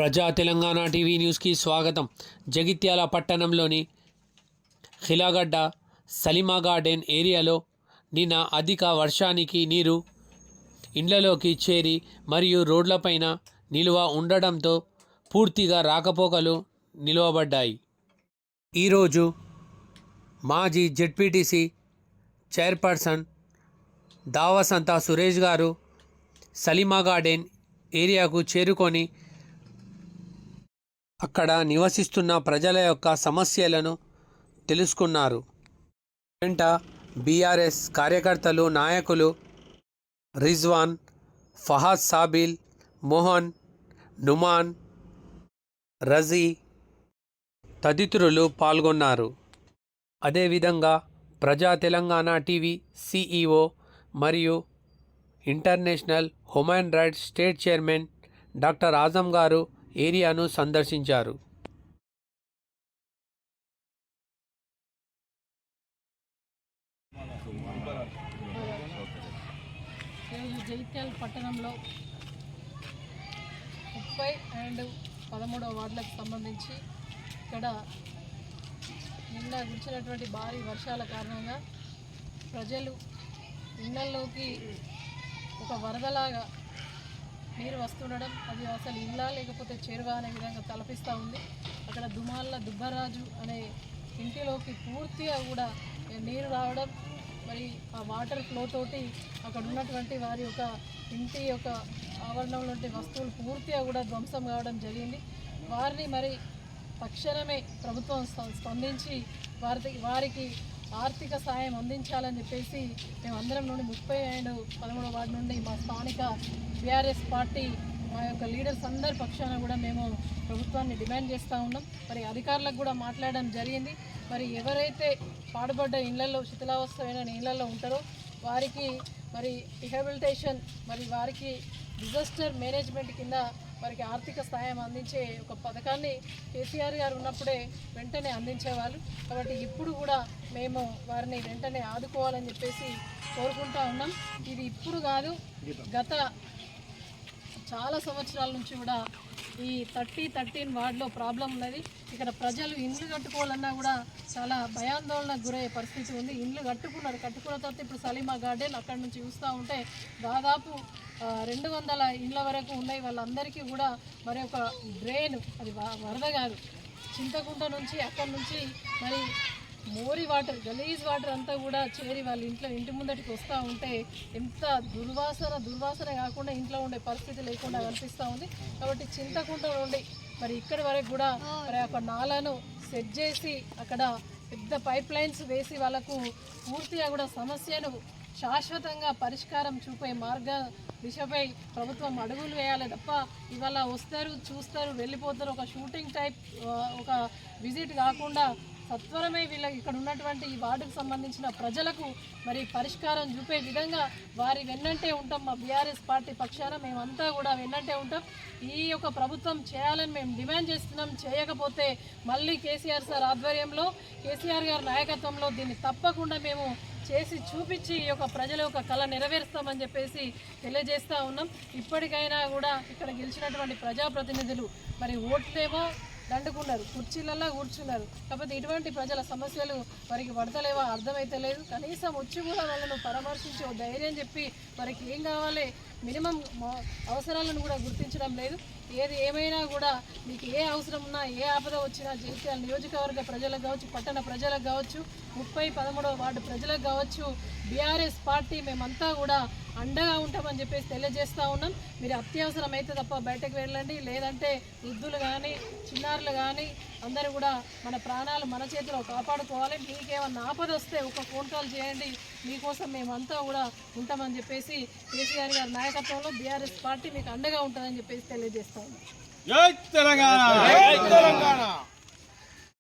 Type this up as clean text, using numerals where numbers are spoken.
ప్రజా తెలంగాణ టీవీ న్యూస్కి స్వాగతం. జగిత్యాల పట్టణంలోని ఖిలాగడ్డ సలీమా గార్డెన్ ఏరియాలో నిన్న అధిక వర్షానికి నీరు ఇండ్లలోకి చేరి మరియు రోడ్లపైన నిలువ ఉండడంతో పూర్తిగా రాకపోకలు నిలువబడ్డాయి. ఈరోజు మాజీ జెడ్పీటీసీ చైర్పర్సన్ దావసంత సురేష్ గారు సలీమా గార్డెన్ ఏరియాకు చేరుకొని అక్కడ నివసిస్తున్న ప్రజల యొక్క సమస్యలను తెలుసుకున్నారు. వెంట బీఆర్ఎస్ కార్యకర్తలు, నాయకులు రిజ్వాన్, ఫహాద్ సాబిల్, మోహన్, నుమాన్, రజీ తదితరులు పాల్గొన్నారు. అదేవిధంగా ప్రజా తెలంగాణ టీవీ సిఇఓ మరియు international human rights state chairman doctor Azam గారు ఏరియాను సందర్శించారు. జగిత్యాల పట్టణంలో 30 అండ్ 13వ వార్డులకు సంబంధించి ఇక్కడ నిన్న కురిసినటువంటి భారీ వర్షాల కారణంగా ప్రజలు ఇళ్లలోకి ఒక వరదలాగా నీరు వస్తుండడం, అది అసలు ఇల్లా లేకపోతే చేరువా అనే విధంగా తలపిస్తూ ఉంది. అక్కడ దుమాళ్ళ దుబ్బరాజు అనే ఇంటిలోకి పూర్తిగా కూడా నీరు రావడం, మరి ఆ వాటర్ ఫ్లో తోటి అక్కడ ఉన్నటువంటి వారి యొక్క ఇంటి యొక్క ఆవరణంలో వస్తువులు పూర్తిగా కూడా ధ్వంసం కావడం జరిగింది. వారిని మరి తక్షణమే ప్రభుత్వం స్పందించి వారికి ఆర్థిక సాయం అందించాలని చెప్పేసి మేమందరం నుండి 30 అండ్ 13వ వార్డు నుండి మా స్థానిక బీఆర్ఎస్ పార్టీ మా యొక్క లీడర్స్ అందరి పక్షాన కూడా మేము ప్రభుత్వాన్ని డిమాండ్ చేస్తూ ఉన్నాం. మరి అధికారులకు కూడా మాట్లాడడం జరిగింది. మరి ఎవరైతే పాడుపడ్డ ఇళ్లలో, శిథిలావస్థమైన ఇళ్లలో ఉంటారో వారికి మరి రిహాబిలిటేషన్, మరి వారికి డిజాస్టర్ మేనేజ్మెంట్ కింద వారికి ఆర్థిక సాయం అందించే ఒక పథకాన్ని కేసీఆర్ గారు ఉన్నప్పుడే వెంటనే అందించేవాళ్ళు. కాబట్టి ఇప్పుడు కూడా మేము వారిని వెంటనే ఆదుకోవాలని చెప్పేసి కోరుకుంటా ఉన్నాం. ఇది ఇప్పుడు కాదు, గత చాలా సంవత్సరాల నుంచి కూడా ఈ 13 వార్డులో ప్రాబ్లం ఉన్నది. ఇక్కడ ప్రజలు ఇండ్లు కట్టుకోవాలన్నా కూడా చాలా భయాందోళనకు గురయ్యే పరిస్థితి ఉంది. ఇండ్లు కట్టుకున్న తర్వాత ఇప్పుడు సలీమా గార్డెన్ అక్కడ నుంచి చూస్తూ ఉంటే దాదాపు 200 ఇండ్ల వరకు ఉన్నాయి. వాళ్ళందరికీ కూడా మరి ఒక డ్రైన్, అది వరద కాదు, చింతకుంట నుంచి అక్కడి నుంచి మరి మోరి వాటర్, గలీజ్ వాటర్ అంతా కూడా చేరి వాళ్ళ ఇంటి ముందటికి వస్తూ ఉంటే ఎంత దుర్వాసన కాకుండా ఇంట్లో ఉండే పరిస్థితి లేకుండా కనిపిస్తూ ఉంది. కాబట్టి చింతకుంట నుండి మరి ఇక్కడి వరకు కూడా మరి ఒక నాలాను సెట్ చేసి అక్కడ పెద్ద పైప్ లైన్స్ వేసి వాళ్ళకు పూర్తిగా కూడా సమస్యను శాశ్వతంగా పరిష్కారం చూపే దిశపై ప్రభుత్వం అడుగులు వేయాలి తప్ప ఇవాళ వస్తారు, చూస్తారు, వెళ్ళిపోతారు, ఒక షూటింగ్ టైప్ ఒక విజిట్ కాకుండా సత్వరమే ఇక్కడ ఉన్నటువంటి ఈ వార్డుకు సంబంధించిన ప్రజలకు మరి పరిష్కారం చూపే విధంగా వారి వెన్నంటే ఉంటాం. మా బీఆర్ఎస్ పార్టీ పక్షాన మేమంతా కూడా వెన్నంటే ఉంటాం. ఈ యొక్క ప్రభుత్వం చేయాలని మేము డిమాండ్ చేస్తున్నాం. చేయకపోతే మళ్ళీ కేసీఆర్ సార్ ఆధ్వర్యంలో, కేసీఆర్ గారి నాయకత్వంలో దీన్ని తప్పకుండా మేము చేసి చూపించి ఈ యొక్క ప్రజల యొక్క కళ నెరవేరుస్తామని చెప్పేసి తెలియజేస్తూ ఉన్నాం. ఇప్పటికైనా కూడా ఇక్కడ గెలిచినటువంటి ప్రజాప్రతినిధులు మరి ఓట్లేమో దండుకున్నారు, కుర్చీలల్లో కూర్చున్నారు. కాకపోతే ఇటువంటి ప్రజల సమస్యలు వారికి పడతలేవో అర్థమైతే లేదు. కనీసం వచ్చి కూడా వాళ్ళను పరామర్శించి ఓ ధైర్యం చెప్పి వారికి ఏం కావాలి, మినిమం అవసరాలను కూడా గుర్తించడం లేదు. ఏది ఏమైనా కూడా మీకు ఏ అవసరం ఉన్నా, ఏ ఆపద వచ్చినా జగిత్యాల నియోజకవర్గ ప్రజలకు కావచ్చు, పట్టణ ప్రజలకు కావచ్చు, 13వ వార్డు ప్రజలకు కావచ్చు, బీఆర్ఎస్ పార్టీ మేమంతా కూడా అండగా ఉంటామని చెప్పేసి తెలియజేస్తూ ఉన్నాం. మీరు అత్యవసరం అయితే తప్ప బయటకు వెళ్ళండి, లేదంటే వృద్ధులు కానీ చిన్నారులు కానీ అందరూ కూడా మన ప్రాణాలు మన చేతిలో కాపాడుకోవాలి. మీకేమన్నా ఆపద వస్తే ఒక ఫోన్ కాల్ చేయండి, మీకోసం మేమంతా కూడా ఉంటామని చెప్పేసి కేసీఆర్ గారి నాయకత్వంలో బీఆర్ఎస్ పార్టీ మీకు అండగా ఉంటుందని చెప్పేసి తెలియజేస్తా ఉన్నాం. జై తెలంగాణ.